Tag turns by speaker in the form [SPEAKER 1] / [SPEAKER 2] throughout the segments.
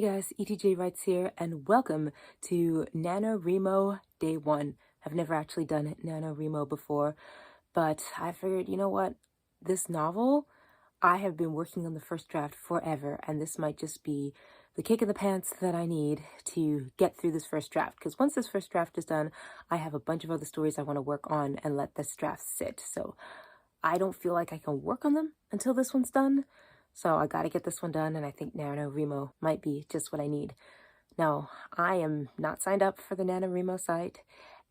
[SPEAKER 1] Hey guys, ETJ Writes here, and welcome to NaNoWriMo Day 1. I've never actually done NaNoWriMo before, but I figured, you know what? This novel, I have been working on the first draft forever, and this might just be the kick in the pants that I need to get through this first draft. Because once this first draft is done, I have a bunch of other stories I want to work on and let this draft sit. So I don't feel like I can work on them until this one's done. So I got to get this one done, and I think NaNoWriMo might be just what I need. Now, I am not signed up for the NaNoWriMo site,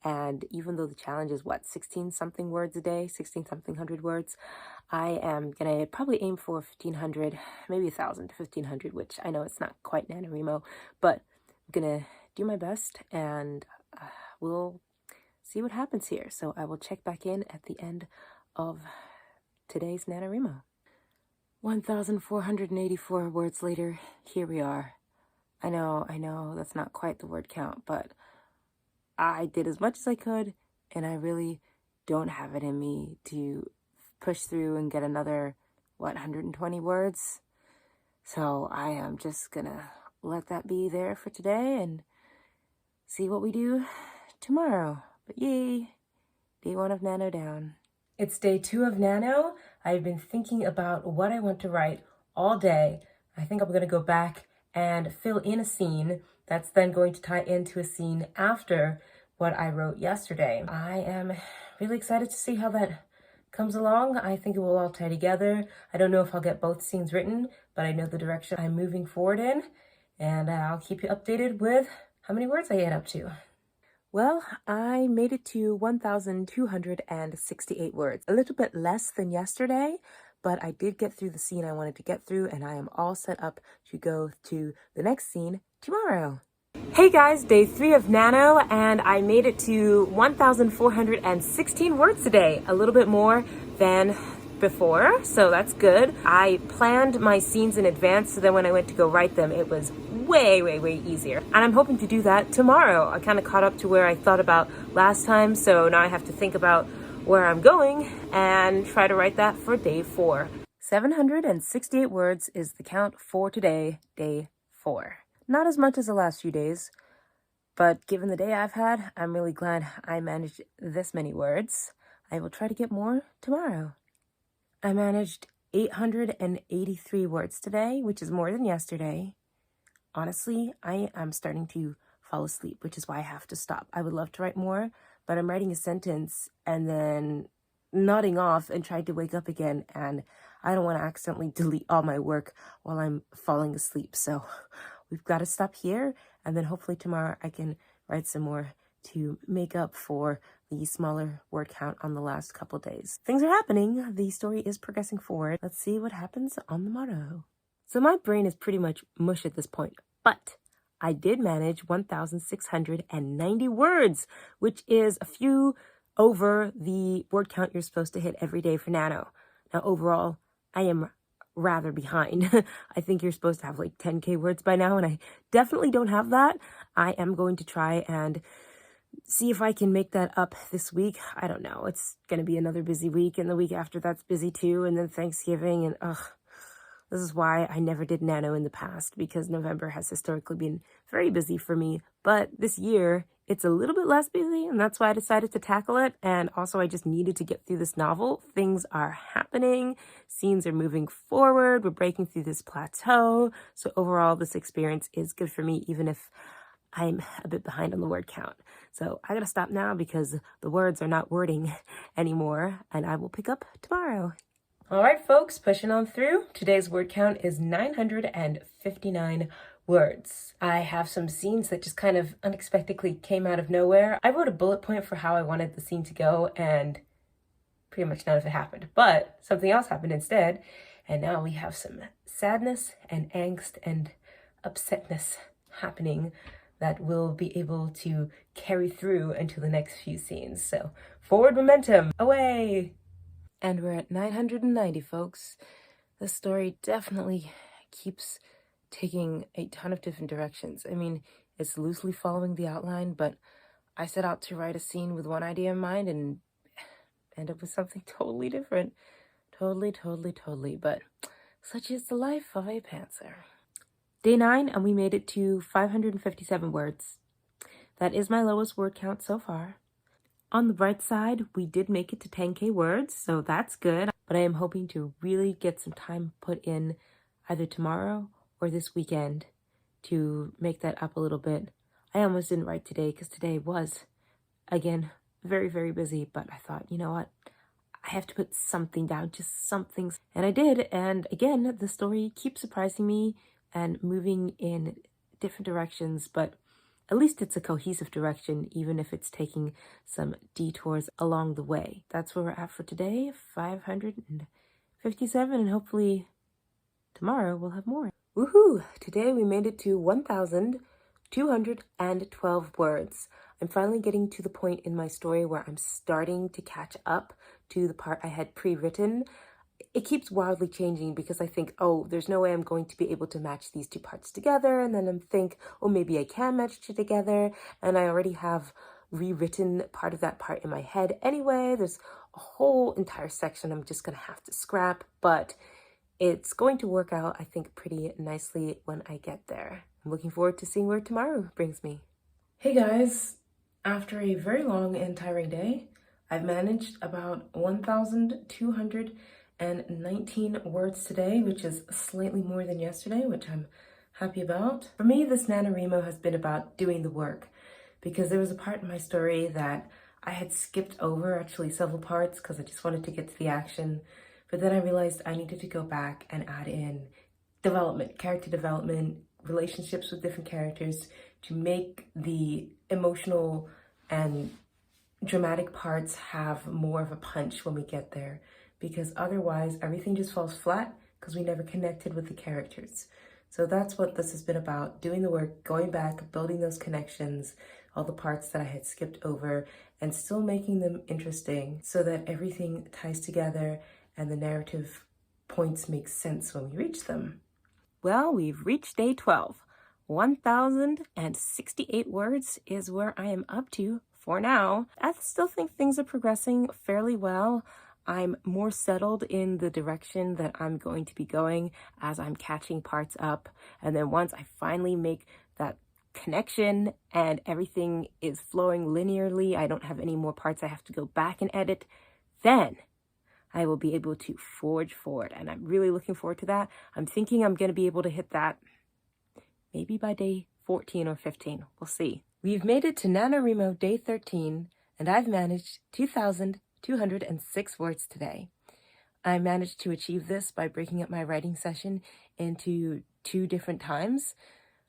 [SPEAKER 1] and even though the challenge is, 16-something words a day, 16-something hundred words, I am going to probably aim for 1,500, maybe 1,000 to 1,500, which I know it's not quite NaNoWriMo, but I'm going to do my best, and we'll see what happens here. So I will check back in at the end of today's NaNoWriMo. 1,484 words later, here we are. I know, that's not quite the word count, but I did as much as I could, and I really don't have it in me to push through and get another, 120 words? So I am just gonna let that be there for today and see what we do tomorrow. But yay, day 1 of Nano down. It's day 2 of Nano. I've been thinking about what I want to write all day. I think I'm going to go back and fill in a scene that's then going to tie into a scene after what I wrote yesterday. I am really excited to see how that comes along. I think it will all tie together. I don't know if I'll get both scenes written, but I know the direction I'm moving forward in, and I'll keep you updated with how many words I get up to. Well, I made it to 1,268 words. A little bit less than yesterday, but I did get through the scene I wanted to get through, and I am all set up to go to the next scene tomorrow. Hey guys, day 3 of Nano, and I made it to 1,416 words today. A little bit more than before, so that's good. I planned my scenes in advance, so then when I went to go write them, it was way easier. And I'm hoping to do that tomorrow. I kind of caught up to where I thought about last time, so now I have to think about where I'm going and try to write that for day 4. 768 words is the count for today, day 4. Not as much as the last few days, but given the day I've had, I'm really glad I managed this many words. I will try to get more tomorrow. I managed 883 words today, which is more than yesterday. Honestly, I am starting to fall asleep, which is why I have to stop. I would love to write more, but I'm writing a sentence and then nodding off and trying to wake up again, and I don't want to accidentally delete all my work while I'm falling asleep. So we've got to stop here, and then hopefully tomorrow I can write some more to make up for the smaller word count on the last couple days. Things are happening. The story is progressing forward. Let's see what happens on the morrow. So my brain is pretty much mush at this point, but I did manage 1,690 words, which is a few over the word count you're supposed to hit every day for Nano. Now, overall, I am rather behind. I think you're supposed to have like 10K words by now, and I definitely don't have that. I am going to try and see if I can make that up this week. I don't know. It's going to be another busy week, and the week after that's busy too, and then Thanksgiving, and this is why I never did Nano in the past, because November has historically been very busy for me. But this year, it's a little bit less busy, and that's why I decided to tackle it. And also, I just needed to get through this novel. Things are happening. Scenes are moving forward. We're breaking through this plateau. So overall, this experience is good for me, even if I'm a bit behind on the word count. So I gotta stop now because the words are not wording anymore, and I will pick up tomorrow. All right, folks, pushing on through. Today's word count is 959 words. I have some scenes that just kind of unexpectedly came out of nowhere. I wrote a bullet point for how I wanted the scene to go, and pretty much none of it happened. But something else happened instead, and now we have some sadness and angst and upsetness happening that we'll be able to carry through into the next few scenes. So forward momentum, away! And we're at 990, folks. This story definitely keeps taking a ton of different directions. I mean, it's loosely following the outline, but I set out to write a scene with one idea in mind and end up with something totally different. Totally. But such is the life of a pantser. Day 9, and we made it to 557 words. That is my lowest word count so far. On the bright side, we did make it to 10K words, so that's good. But I am hoping to really get some time put in either tomorrow or this weekend to make that up a little bit. I almost didn't write today because today was, again, very, very busy. But I thought, you know what? I have to put something down, just something. And I did. And again, the story keeps surprising me and moving in different directions. But at least it's a cohesive direction, even if it's taking some detours along the way. That's where we're at for today, 557, and hopefully tomorrow we'll have more. Woohoo! Today we made it to 1,212 words. I'm finally getting to the point in my story where I'm starting to catch up to the part I had pre-written. It keeps wildly changing because I think, oh, there's no way I'm going to be able to match these two parts together. And then I think, oh, maybe I can match it together. And I already have rewritten part of that part in my head anyway. There's a whole entire section I'm just going to have to scrap. But it's going to work out, I think, pretty nicely when I get there. I'm looking forward to seeing where tomorrow brings me. Hey guys, after a very long and tiring day, I've managed about 1,219 words today, which is slightly more than yesterday, which I'm happy about. For me, this NaNoWriMo has been about doing the work, because there was a part in my story that I had skipped over, actually several parts, because I just wanted to get to the action. But then I realized I needed to go back and add in development, character development, relationships with different characters to make the emotional and dramatic parts have more of a punch when we get there, because otherwise everything just falls flat because we never connected with the characters. So that's what this has been about, doing the work, going back, building those connections, all the parts that I had skipped over, and still making them interesting so that everything ties together and the narrative points make sense when we reach them. Well, we've reached day 12. 1,068 words is where I am up to for now. I still think things are progressing fairly well. I'm more settled in the direction that I'm going to be going as I'm catching parts up. And then once I finally make that connection and everything is flowing linearly, I don't have any more parts I have to go back and edit, then I will be able to forge forward. And I'm really looking forward to that. I'm thinking I'm going to be able to hit that maybe by day 14 or 15. We'll see. We've made it to NaNoWriMo day 13, and I've managed 2,206 words today. I managed to achieve this by breaking up my writing session into 2 different times.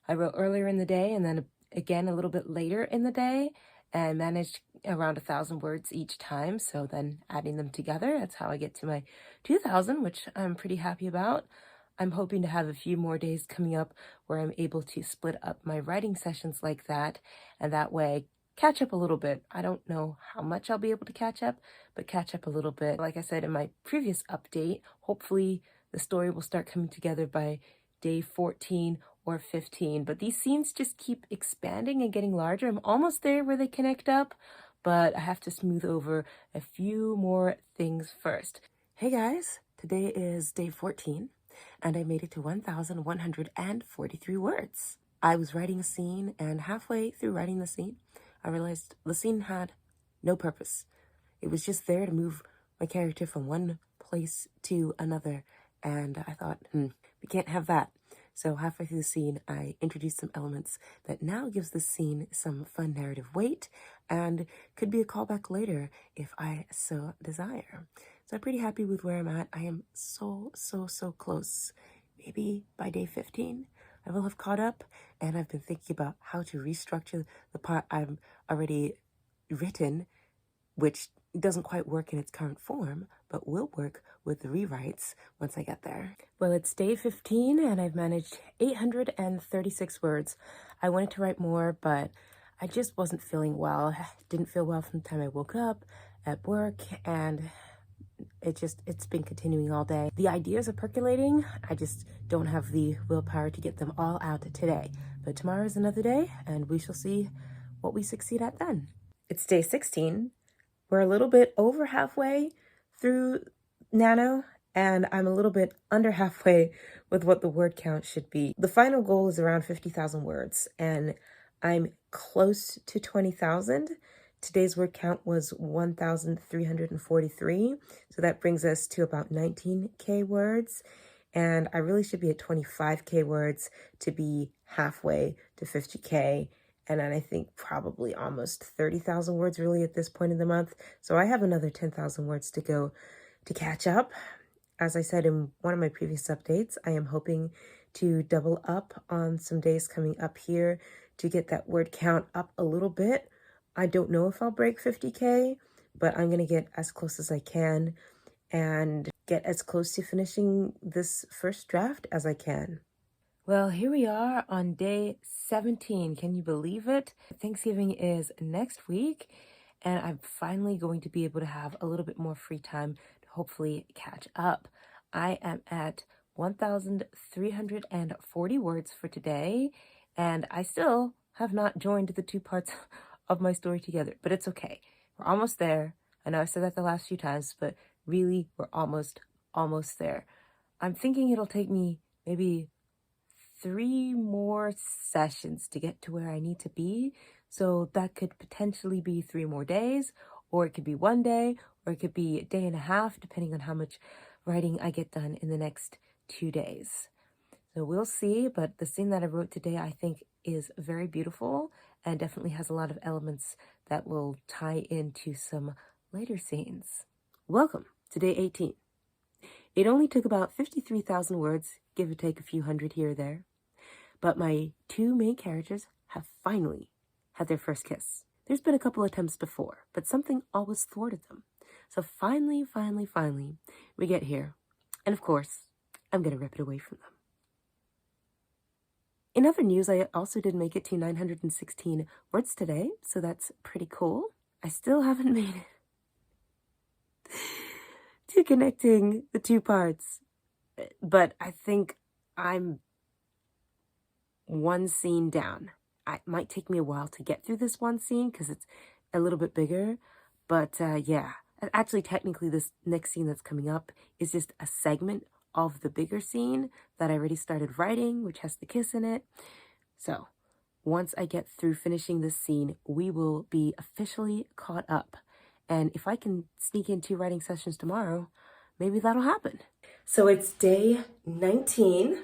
[SPEAKER 1] I wrote earlier in the day and then again a little bit later in the day, and managed around 1,000 words each time. So then adding them together, that's how I get to my 2,000, which I'm pretty happy about. I'm hoping to have a few more days coming up where I'm able to split up my writing sessions like that, and that way catch up a little bit. I don't know how much I'll be able to catch up, but catch up a little bit. Like I said in my previous update, hopefully the story will start coming together by day 14 or 15, but these scenes just keep expanding and getting larger. I'm almost there where they connect up, but I have to smooth over a few more things first. Hey guys, today is day 14. And I made it to 1,143 words. I was writing a scene, and halfway through writing the scene, I realized the scene had no purpose. It was just there to move my character from one place to another, and I thought, we can't have that. So halfway through the scene, I introduced some elements that now gives the scene some fun narrative weight and could be a callback later if I so desire. So I'm pretty happy with where I'm at. I am so close. Maybe by day 15, I will have caught up, and I've been thinking about how to restructure the part I've already written, which doesn't quite work in its current form, but will work with the rewrites once I get there. Well, it's day 15, and I've managed 836 words. I wanted to write more, but I just wasn't feeling well. I didn't feel well from the time I woke up at work, and it's been continuing all day. The ideas are percolating. I just don't have the willpower to get them all out today. But tomorrow is another day, and we shall see what we succeed at then. It's day 16. We're a little bit over halfway through Nano, and I'm a little bit under halfway with what the word count should be. The final goal is around 50,000 words, and I'm close to 20,000. Today's word count was 1,343, so that brings us to about 19K words, and I really should be at 25K words to be halfway to 50K, and then I think probably almost 30,000 words really at this point in the month. So I have another 10,000 words to go to catch up. As I said in one of my previous updates, I am hoping to double up on some days coming up here to get that word count up a little bit. I don't know if I'll break 50K, but I'm going to get as close as I can and get as close to finishing this first draft as I can. Well, here we are on day 17. Can you believe it? Thanksgiving is next week, and I'm finally going to be able to have a little bit more free time to hopefully catch up. I am at 1,340 words for today, and I still have not joined the two parts of my story together, but it's okay. We're almost there. I know I said that the last few times, but really, we're almost there. I'm thinking it'll take me maybe 3 more sessions to get to where I need to be. So that could potentially be 3 more days, or it could be 1 day, or it could be a day and a half, depending on how much writing I get done in the next 2 days. So we'll see, but the scene that I wrote today, I think, is very beautiful and definitely has a lot of elements that will tie into some later scenes. Welcome to day 18. It only took about 53,000 words, give or take a few hundred here or there, but my 2 main characters have finally had their first kiss. There's been a couple attempts before, but something always thwarted them. So finally, we get here. And of course, I'm going to rip it away from them. In other news, I also did make it to 916 words today, so that's pretty cool. I still haven't made it to connecting the 2 parts, but I think I'm 1 scene down. It might take me a while to get through this 1 scene because it's a little bit bigger, but yeah. Actually, technically, this next scene that's coming up is just a segment of the bigger scene that I already started writing, which has the kiss in it. So once I get through finishing this scene, we will be officially caught up. And if I can sneak in 2 writing sessions tomorrow, maybe that'll happen. So it's day 19,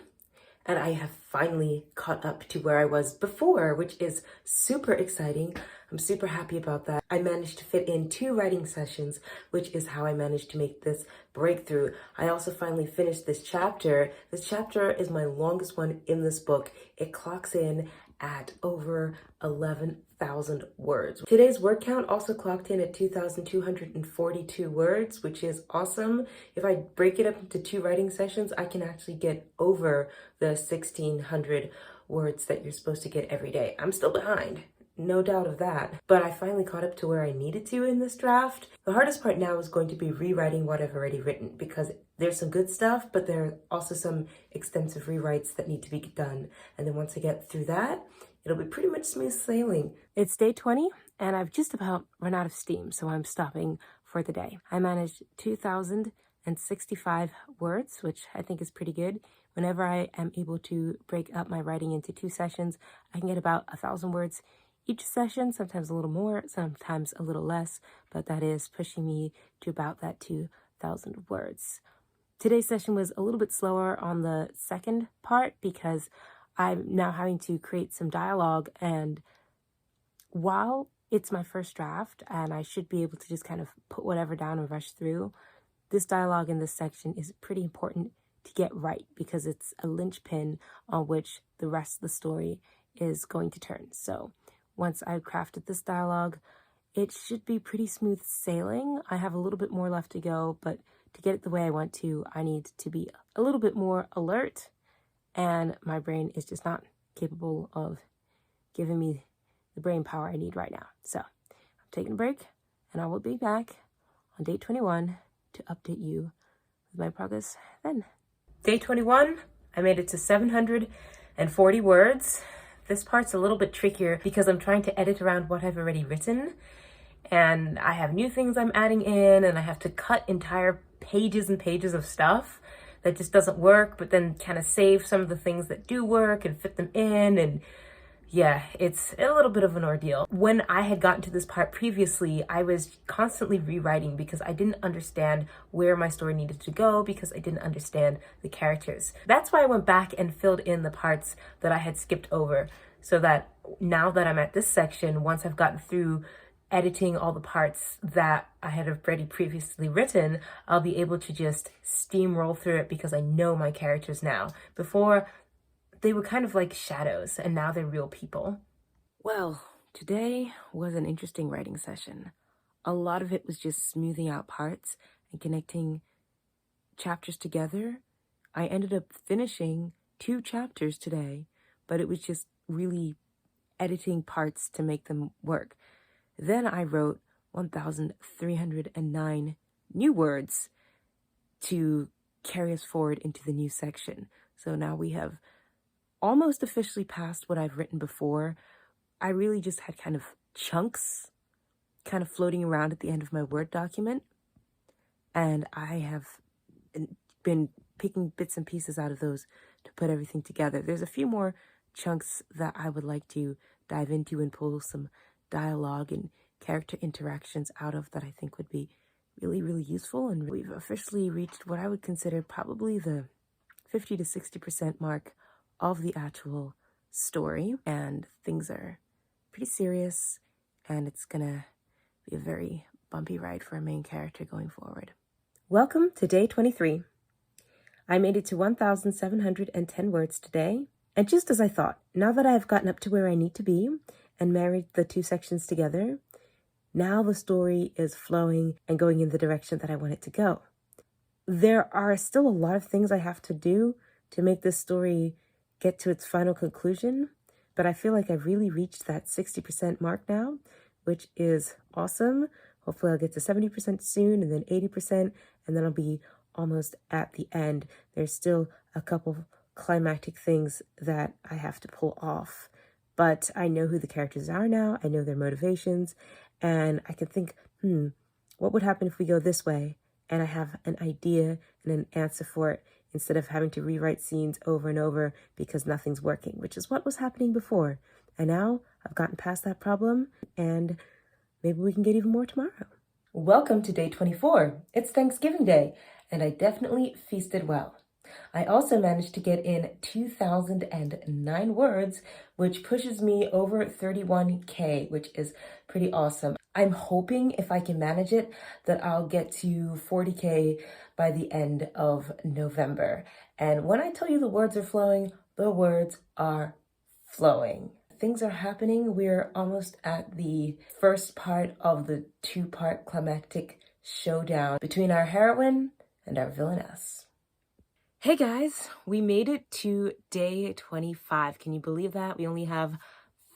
[SPEAKER 1] and I have finally caught up to where I was before, which is super exciting. I'm super happy about that. I managed to fit in 2 writing sessions, which is how I managed to make this breakthrough. I also finally finished this chapter. This chapter is my longest one in this book. It clocks in at over 11,000 words. Today's word count also clocked in at 2,242 words, which is awesome. If I break it up into 2 writing sessions, I can actually get over the 1,600 words that you're supposed to get every day. I'm still behind, no doubt of that, but I finally caught up to where I needed to in this draft. The hardest part now is going to be rewriting what I've already written, because there's some good stuff, but there are also some extensive rewrites that need to be done. And then once I get through that, it'll be pretty much smooth sailing. It's day 20, and I've just about run out of steam, so I'm stopping for the day. I managed 2,065 words, which I think is pretty good. Whenever I am able to break up my writing into 2 sessions, I can get about 1,000 words each session, sometimes a little more, sometimes a little less, but that is pushing me to about that 2,000 words. Today's session was a little bit slower on the second part because I'm now having to create some dialogue, and while it's my first draft and I should be able to just kind of put whatever down and rush through, this dialogue in this section is pretty important to get right because it's a linchpin on which the rest of the story is going to turn. So once I've crafted this dialogue, it should be pretty smooth sailing. I have a little bit more left to go, but to get it the way I want to, I need to be a little bit more alert, and my brain is just not capable of giving me the brain power I need right now. So I'm taking a break, and I will be back on day 21 to update you with my progress then. Day 21, I made it to 740 words. This part's a little bit trickier because I'm trying to edit around what I've already written, and I have new things I'm adding in, and I have to cut entire pages and pages of stuff that just doesn't work, but then kind of save some of the things that do work and fit them in. And yeah, it's a little bit of an ordeal. When I had gotten to this part previously, I was constantly rewriting because I didn't understand where my story needed to go, because I didn't understand the characters. That's why I went back and filled in the parts that I had skipped over, so that now that I'm at this section, once I've gotten through editing all the parts that I had already previously written, I'll be able to just steamroll through it because I know my characters now. Before, they were kind of like shadows, and now they're real people. Well, today was an interesting writing session. A lot of it was just smoothing out parts and connecting chapters together. I ended up finishing 2 chapters today, but it was just really editing parts to make them work. Then I wrote 1,309 new words to carry us forward into the new section. So now we have almost officially passed what I've written before. I really just had kind of chunks kind of floating around at the end of my Word document, and I have been picking bits and pieces out of those to put everything together. There's a few more chunks that I would like to dive into and pull some dialogue and character interactions out of that I think would be really, really useful. And we've officially reached what I would consider probably the 50 to 60% mark of the actual story, and things are pretty serious, and it's gonna be a very bumpy ride for our main character going forward. Welcome to day 23. I made it to 1,710 words today, and just as I thought, now that I have gotten up to where I need to be and married the 2 sections together, now the story is flowing and going in the direction that I want it to go. There are still a lot of things I have to do to make this story get to its final conclusion, but I feel like I've really reached that 60% mark now, which is awesome. Hopefully I'll get to 70% soon, and then 80%, and then I'll be almost at the end. There's still a couple climactic things that I have to pull off, but I know who the characters are now. I know their motivations, and I can think, what would happen if we go this way? And I have an idea and an answer for it, instead of having to rewrite scenes over and over because nothing's working, which is what was happening before. And now I've gotten past that problem, and maybe we can get even more tomorrow. Welcome to day 24. It's Thanksgiving Day, and I definitely feasted well. I also managed to get in 2,009 words, which pushes me over 31K, which is pretty awesome. I'm hoping, if I can manage it, that I'll get to 40K by the end of November. And when I tell you the words are flowing, the words are flowing. Things are happening. We're almost at the first part of the 2-part climactic showdown between our heroine and our villainess. Hey guys, we made it to day 25. Can you believe that? We only have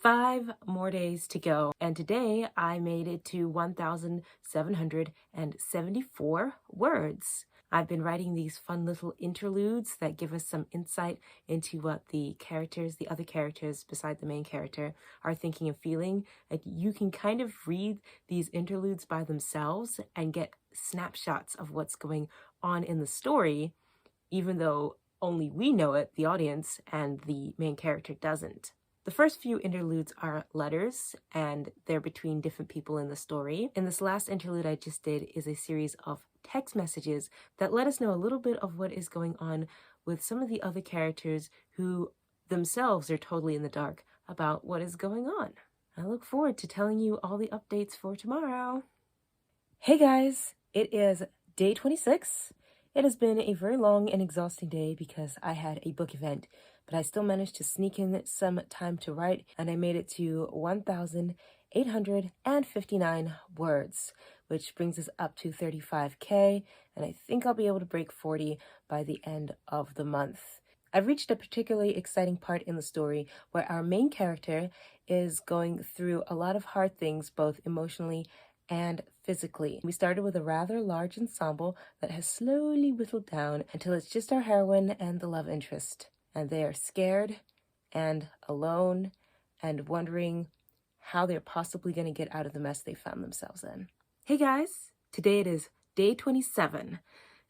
[SPEAKER 1] 5 more days to go. And today I made it to 1,774 words. I've been writing these fun little interludes that give us some insight into what the other characters beside the main character, are thinking and feeling. Like, you can kind of read these interludes by themselves and get snapshots of what's going on in the story, even though only we know it, the audience, and the main character doesn't. The first few interludes are letters, and they're between different people in the story. And this last interlude I just did is a series of text messages that let us know a little bit of what is going on with some of the other characters who themselves are totally in the dark about what is going on. I look forward to telling you all the updates for tomorrow. Hey guys, it is day 26. It has been a very long and exhausting day because I had a book event, but I still managed to sneak in some time to write, and I made it to 1,859 words, which brings us up to 35K, and I think I'll be able to break 40 by the end of the month. I've reached a particularly exciting part in the story where our main character is going through a lot of hard things, both emotionally and physically. We started with a rather large ensemble that has slowly whittled down until it's just our heroine and the love interest. And they are scared and alone and wondering how they're possibly going to get out of the mess they found themselves in. Hey guys, today it is day 27.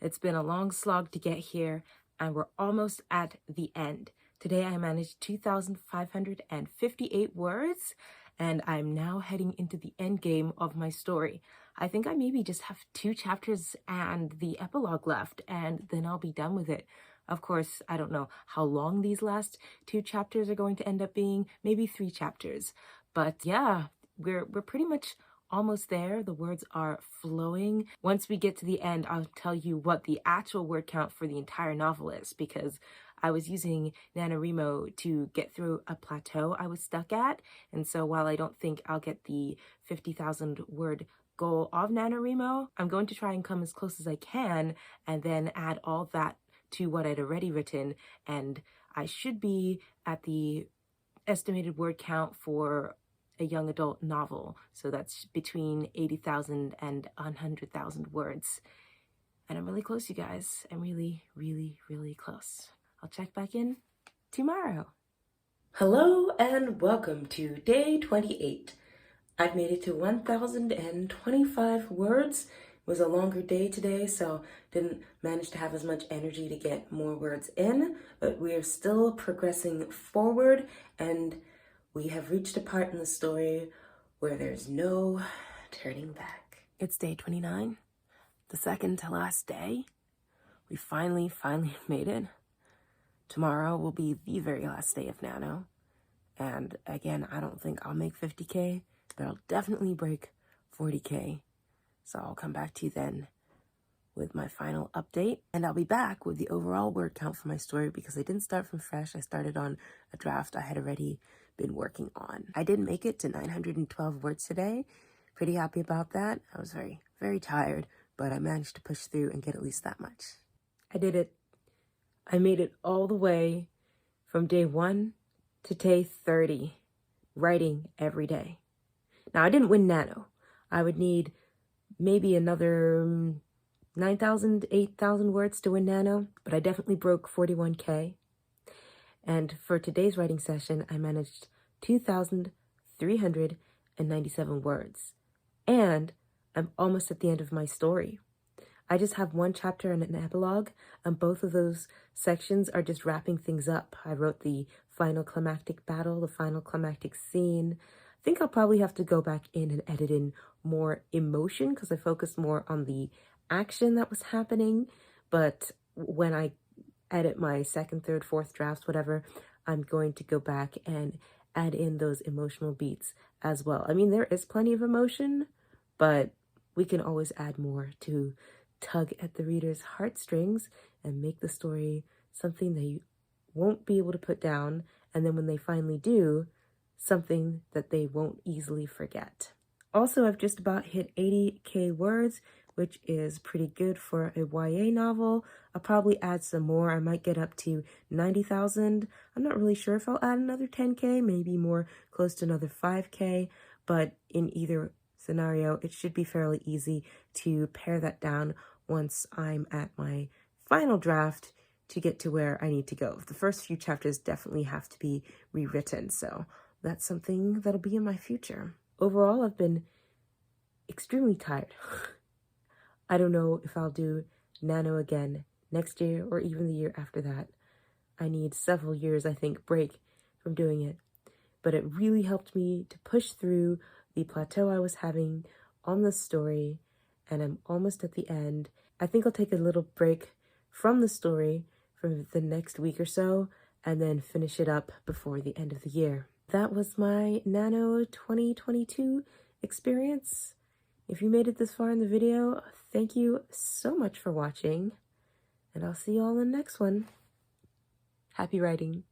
[SPEAKER 1] It's been a long slog to get here, and we're almost at the end. Today I managed 2,558 words, and I'm now heading into the end game of my story. I think I maybe just have 2 chapters and the epilogue left, and then I'll be done with it. Of course, I don't know how long these last 2 chapters are going to end up being, maybe 3 chapters. But yeah, we're pretty much almost there. The words are flowing. Once we get to the end, I'll tell you what the actual word count for the entire novel is, because I was using NaNoWriMo to get through a plateau I was stuck at. And so while I don't think I'll get the 50,000 word goal of NaNoWriMo, I'm going to try and come as close as I can and then add all that to what I'd already written. And I should be at the estimated word count for a young adult novel. So that's between 80,000 and 100,000 words. And I'm really close, you guys. I'm really, really, really close. I'll check back in tomorrow. Hello and welcome to day 28. I've made it to 1,025 words. It was a longer day today, so didn't manage to have as much energy to get more words in, but we are still progressing forward, and we have reached a part in the story where there's no turning back. It's day 29, the second to last day. We finally made it. Tomorrow will be the very last day of Nano. And again, I don't think I'll make 50K, but I'll definitely break 40K. So I'll come back to you then with my final update. And I'll be back with the overall word count for my story, because I didn't start from fresh. I started on a draft I had already been working on. I did make it to 912 words today. Pretty happy about that. I was very, very tired, but I managed to push through and get at least that much. I did it. I made it all the way from day 1 to day 30, writing every day. Now, I didn't win Nano. I would need maybe another 9,000, 8,000 words to win Nano, but I definitely broke 41K. And for today's writing session, I managed 2,397 words. And I'm almost at the end of my story. I just have 1 chapter and an epilogue, and both of those sections are just wrapping things up. I wrote the final climactic battle, the final climactic scene. I think I'll probably have to go back in and edit in more emotion, because I focused more on the action that was happening. But when I edit my 2nd, 3rd, 4th drafts, whatever, I'm going to go back and add in those emotional beats as well. I mean, there is plenty of emotion, but we can always add more to tug at the reader's heartstrings and make the story something they won't be able to put down, and then when they finally do, something that they won't easily forget. Also, I've just about hit 80K words, which is pretty good for a YA novel. I'll probably add some more. I might get up to 90,000. I'm not really sure if I'll add another 10K, maybe more close to another 5K, but in either scenario, it should be fairly easy to pare that down once I'm at my final draft to get to where I need to go. The first few chapters definitely have to be rewritten, so that's something that'll be in my future. Overall, I've been extremely tired. I don't know if I'll do Nano again next year or even the year after that. I need several years, I think, break from doing it. But it really helped me to push through the plateau I was having on the story, and I'm almost at the end. I think I'll take a little break from the story for the next week or so, and then finish it up before the end of the year. That was my Nano 2022 experience. If you made it this far in the video, thank you so much for watching, and I'll see you all in the next one. Happy writing.